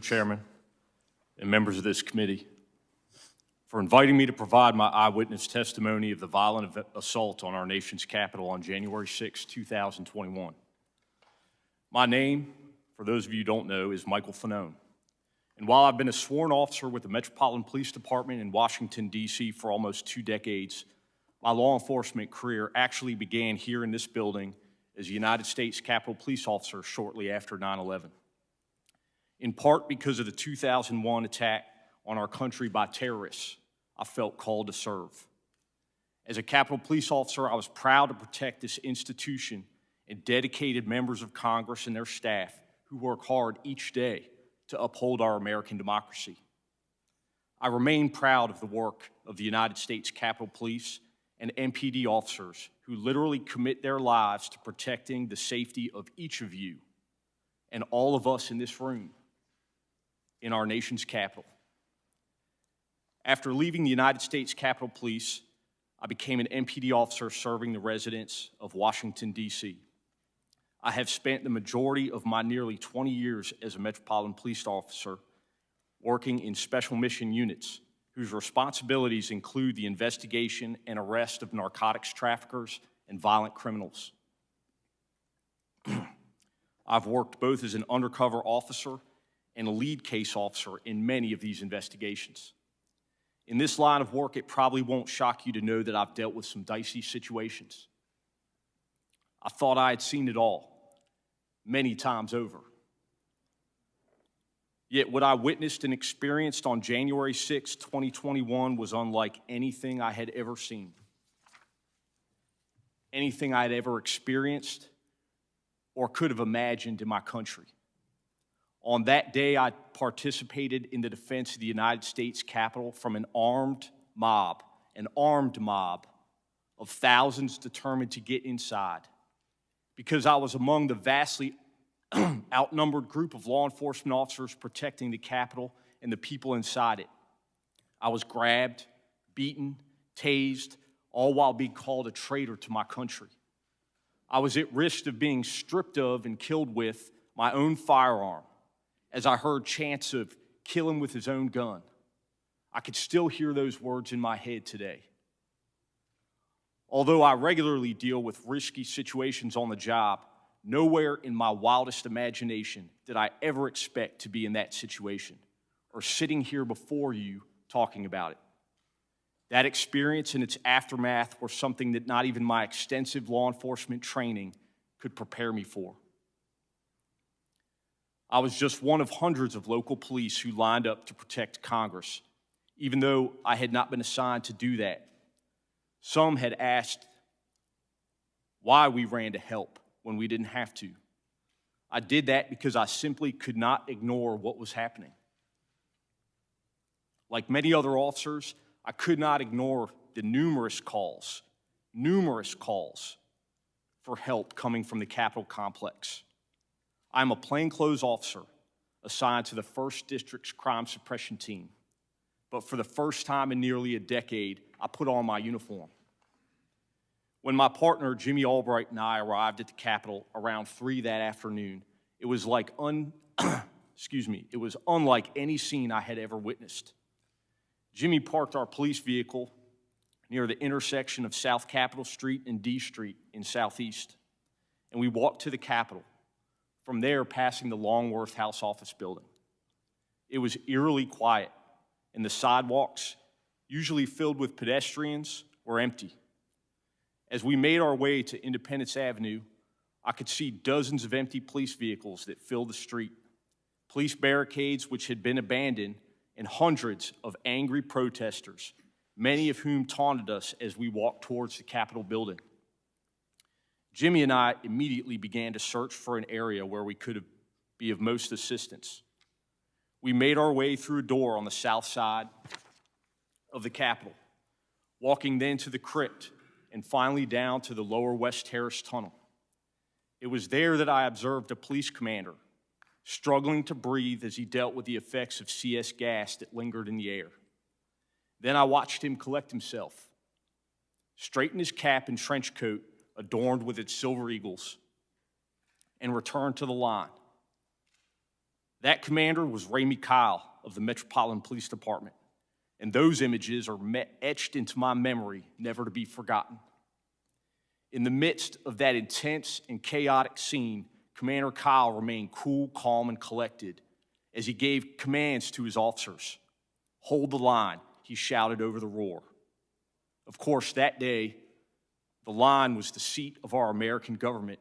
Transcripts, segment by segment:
Mr. Chairman, and members of this committee, for inviting me to provide my eyewitness testimony of the violent assault on our nation's capital on January 6, 2021. My name, for those of you who don't know, is Michael Fanone. And while I've been a sworn officer with the Metropolitan Police Department in Washington, D.C. for almost 2 decades, my law enforcement career actually began here in this building as a United States Capitol Police officer shortly after 9/11. In part because of the 2001 attack on our country by terrorists, I felt called to serve. As a Capitol Police officer, I was proud to protect this institution and dedicated members of Congress and their staff who work hard each day to uphold our American democracy. I remain proud of the work of the United States Capitol Police and MPD officers who literally commit their lives to protecting the safety of each of you and all of us in this room in our nation's capital. After leaving the United States Capitol Police, I became an MPD officer serving the residents of Washington, D.C. I have spent the majority of my nearly 20 years as a Metropolitan Police officer working in special mission units whose responsibilities include the investigation and arrest of narcotics traffickers and violent criminals. I've worked both as an undercover officer and a lead case officer in many of these investigations. In this line of work, it probably won't shock you to know that I've dealt with some dicey situations. I thought I had seen it all, many times over. Yet what I witnessed and experienced on January 6, 2021 was unlike anything I had ever seen, anything I had ever experienced or could have imagined in my country. On that day, I participated in the defense of the United States Capitol from an armed mob of thousands determined to get inside, because I was among the vastly outnumbered group of law enforcement officers protecting the Capitol and the people inside it. I was grabbed, beaten, tased, all while being called a traitor to my country. I was at risk of being stripped of and killed with my own firearm, as I heard chants of kill him with his own gun. I could still hear those words in my head today. Although I regularly deal with risky situations on the job, nowhere in my wildest imagination did I ever expect to be in that situation or sitting here before you talking about it. That experience and its aftermath were something that not even my extensive law enforcement training could prepare me for. I was just one of hundreds of local police who lined up to protect Congress, even though I had not been assigned to do that. Some had asked why we ran to help when we didn't have to. I did that because I simply could not ignore what was happening. Like many other officers, I could not ignore the numerous calls for help coming from the Capitol complex. I'm a plainclothes officer assigned to the 1st District's crime suppression team. But for the first time in nearly a decade, I put on my uniform. When my partner, Jimmy Albright, and I arrived at the Capitol around 3 that afternoon, it was like it was unlike any scene I had ever witnessed. Jimmy parked our police vehicle near the intersection of South Capitol Street and D Street in Southeast, and we walked to the Capitol, from there passing the Longworth House Office building. It was eerily quiet, and the sidewalks, usually filled with pedestrians, were empty. As we made our way to Independence Avenue, I could see dozens of empty police vehicles that filled the street, police barricades which had been abandoned, and hundreds of angry protesters, many of whom taunted us as we walked towards the Capitol building. Jimmy and I immediately began to search for an area where we could be of most assistance. We made our way through a door on the south side of the Capitol, walking then to the crypt and finally down to the lower West Terrace tunnel. It was there that I observed a police commander struggling to breathe as he dealt with the effects of CS gas that lingered in the air. Then I watched him collect himself, straighten his cap and trench coat adorned with its silver eagles, and return to the line. That commander was Ramey Kyle of the Metropolitan Police Department, and those images are etched into my memory, never to be forgotten. In the midst of that intense and chaotic scene, Commander Kyle remained cool, calm, and collected as he gave commands to his officers. "Hold the line," he shouted over the roar. Of course, that day, the line was the seat of our American government.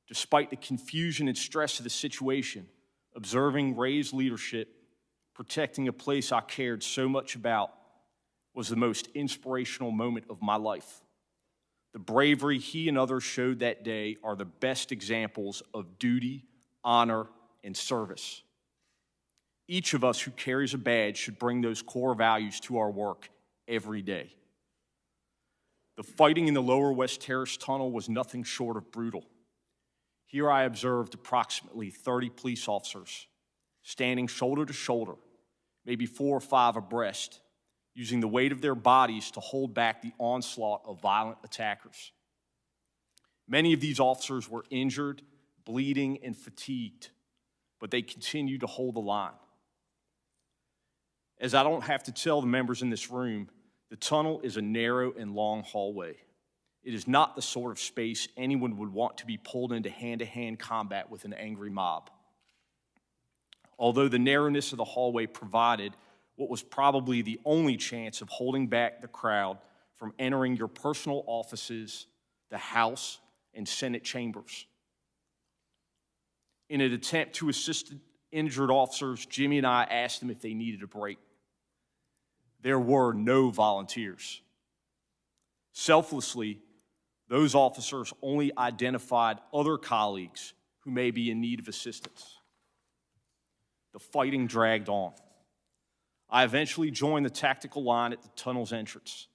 Despite the confusion and stress of the situation, observing Ray's leadership, protecting a place I cared so much about, was the most inspirational moment of my life. The bravery he and others showed that day are the best examples of duty, honor, and service. Each of us who carries a badge should bring those core values to our work every day. The fighting in the Lower West Terrace Tunnel was nothing short of brutal. Here I observed approximately 30 police officers standing shoulder to shoulder, maybe 4 or 5 abreast, using the weight of their bodies to hold back the onslaught of violent attackers. Many of these officers were injured, bleeding, and fatigued, but they continued to hold the line. As I don't have to tell the members in this room, the tunnel is a narrow and long hallway. It is not the sort of space anyone would want to be pulled into hand-to-hand combat with an angry mob. Although the narrowness of the hallway provided what was probably the only chance of holding back the crowd from entering your personal offices, the House, and Senate chambers. In an attempt to assist injured officers, Jimmy and I asked them if they needed a break. There were no volunteers. Selflessly, those officers only identified other colleagues who may be in need of assistance. The fighting dragged on. I eventually joined the tactical line at the tunnel's entrance.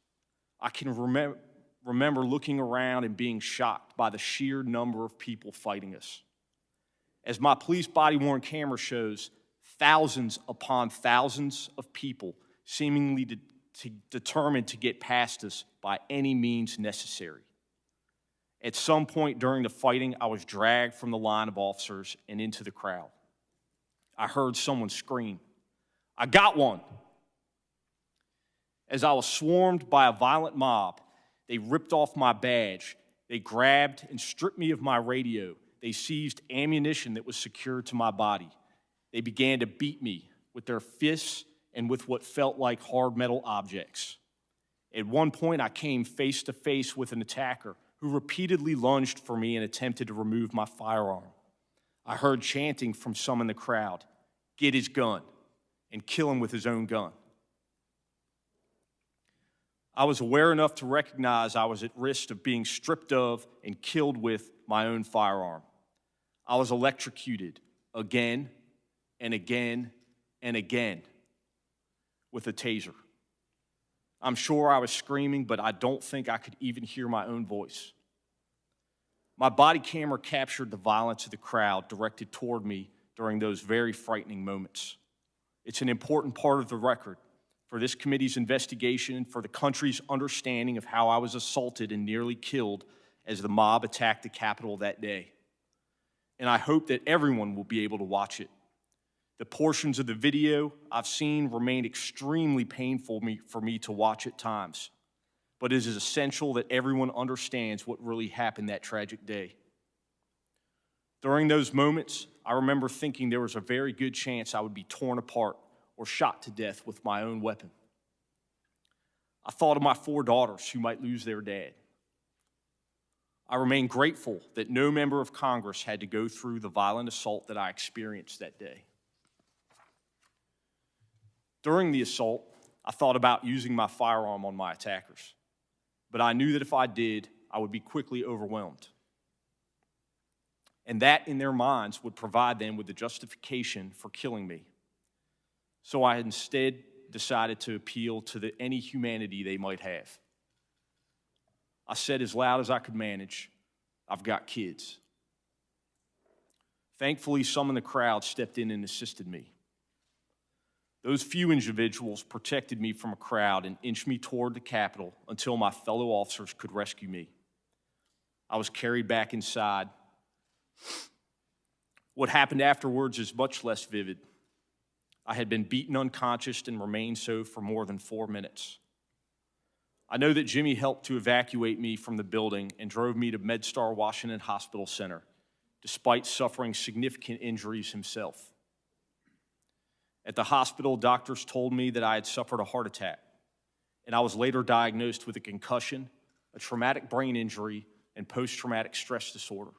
I can remember looking around and being shocked by the sheer number of people fighting us. As my police body-worn camera shows, thousands upon thousands of people seemingly determined to get past us by any means necessary. At some point during the fighting, I was dragged from the line of officers and into the crowd. I heard someone scream, "I got one!" As I was swarmed by a violent mob, they ripped off my badge. They grabbed and stripped me of my radio. They seized ammunition that was secured to my body. They began to beat me with their fists and with what felt like hard metal objects. At one point, I came face to face with an attacker who repeatedly lunged for me and attempted to remove my firearm. I heard chanting from some in the crowd, "Get his gun," and "Kill him with his own gun." I was aware enough to recognize I was at risk of being stripped of and killed with my own firearm. I was electrocuted again and again and again with a taser. I'm sure I was screaming, but I don't think I could even hear my own voice. My body camera captured the violence of the crowd directed toward me during those very frightening moments. It's an important part of the record for this committee's investigation and for the country's understanding of how I was assaulted and nearly killed as the mob attacked the Capitol that day. And I hope that everyone will be able to watch it. The portions of the video I've seen remain extremely painful for me to watch at times, but it is essential that everyone understands what really happened that tragic day. During those moments, I remember thinking there was a very good chance I would be torn apart or shot to death with my own weapon. I thought of my 4 daughters who might lose their dad. I remain grateful that no member of Congress had to go through the violent assault that I experienced that day. During the assault, I thought about using my firearm on my attackers, but I knew that if I did, I would be quickly overwhelmed. And that, in their minds, would provide them with the justification for killing me. So I instead decided to appeal to any humanity they might have. I said as loud as I could manage, "I've got kids." Thankfully, some in the crowd stepped in and assisted me. Those few individuals protected me from a crowd and inched me toward the Capitol until my fellow officers could rescue me. I was carried back inside. What happened afterwards is much less vivid. I had been beaten unconscious and remained so for more than 4 minutes. I know that Jimmy helped to evacuate me from the building and drove me to MedStar Washington Hospital Center, despite suffering significant injuries himself. At the hospital, doctors told me that I had suffered a heart attack, and I was later diagnosed with a concussion, a traumatic brain injury, and post-traumatic stress disorder.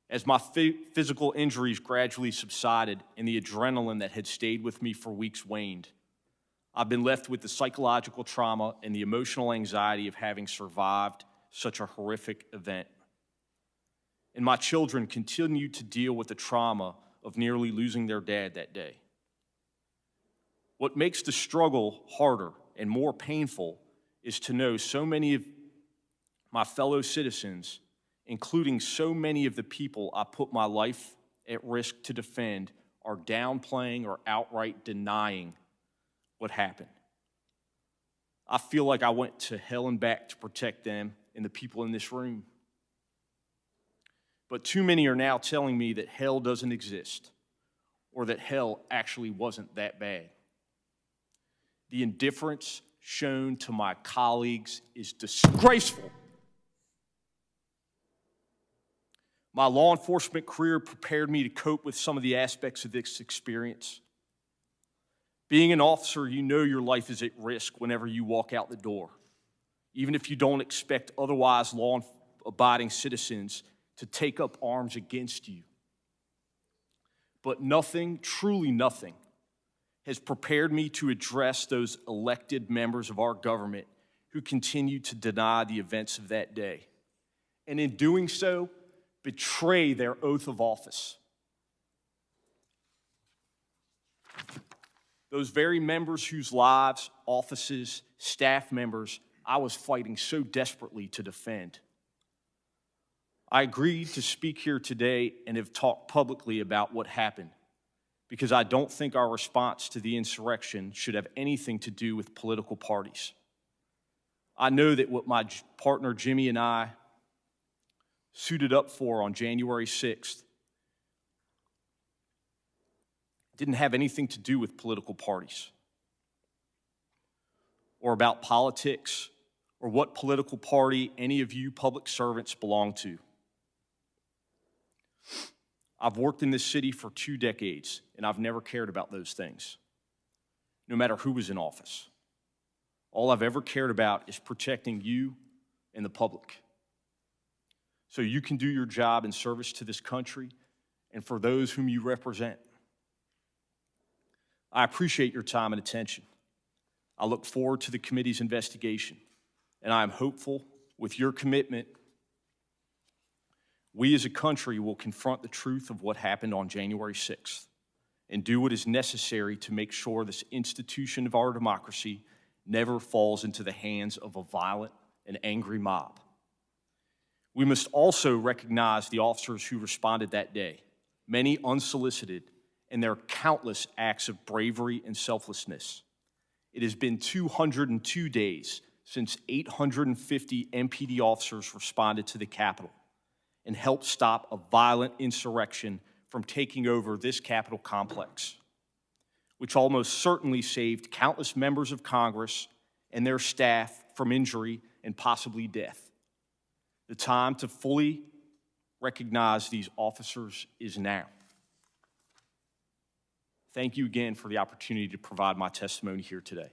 As my physical injuries gradually subsided and the adrenaline that had stayed with me for weeks waned, I've been left with the psychological trauma and the emotional anxiety of having survived such a horrific event. And my children continue to deal with the trauma of nearly losing their dad that day. What makes the struggle harder and more painful is to know so many of my fellow citizens, including so many of the people I put my life at risk to defend, are downplaying or outright denying what happened. I feel like I went to hell and back to protect them and the people in this room. But too many are now telling me that hell doesn't exist or that hell actually wasn't that bad. The indifference shown to my colleagues is disgraceful. My law enforcement career prepared me to cope with some of the aspects of this experience. Being an officer, you know your life is at risk whenever you walk out the door, even if you don't expect otherwise law-abiding citizens to take up arms against you. But nothing, truly nothing, has prepared me to address those elected members of our government who continue to deny the events of that day, and in doing so, betray their oath of office. Those very members whose lives, offices, staff members I was fighting so desperately to defend. I agreed to speak here today and have talked publicly about what happened because I don't think our response to the insurrection should have anything to do with political parties. I know that what my partner Jimmy and I suited up for on January 6th didn't have anything to do with political parties or about politics or what political party any of you public servants belong to. I've worked in this city for 2 decades, and I've never cared about those things, no matter who was in office. All I've ever cared about is protecting you and the public, so you can do your job in service to this country and for those whom you represent. I appreciate your time and attention. I look forward to the committee's investigation, and I am hopeful with your commitment, we as a country will confront the truth of what happened on January 6th and do what is necessary to make sure this institution of our democracy never falls into the hands of a violent and angry mob. We must also recognize the officers who responded that day, many unsolicited, and their countless acts of bravery and selflessness. It has been 202 days since 850 MPD officers responded to the Capitol and helped stop a violent insurrection from taking over this Capitol complex, which almost certainly saved countless members of Congress and their staff from injury and possibly death. The time to fully recognize these officers is now. Thank you again for the opportunity to provide my testimony here today.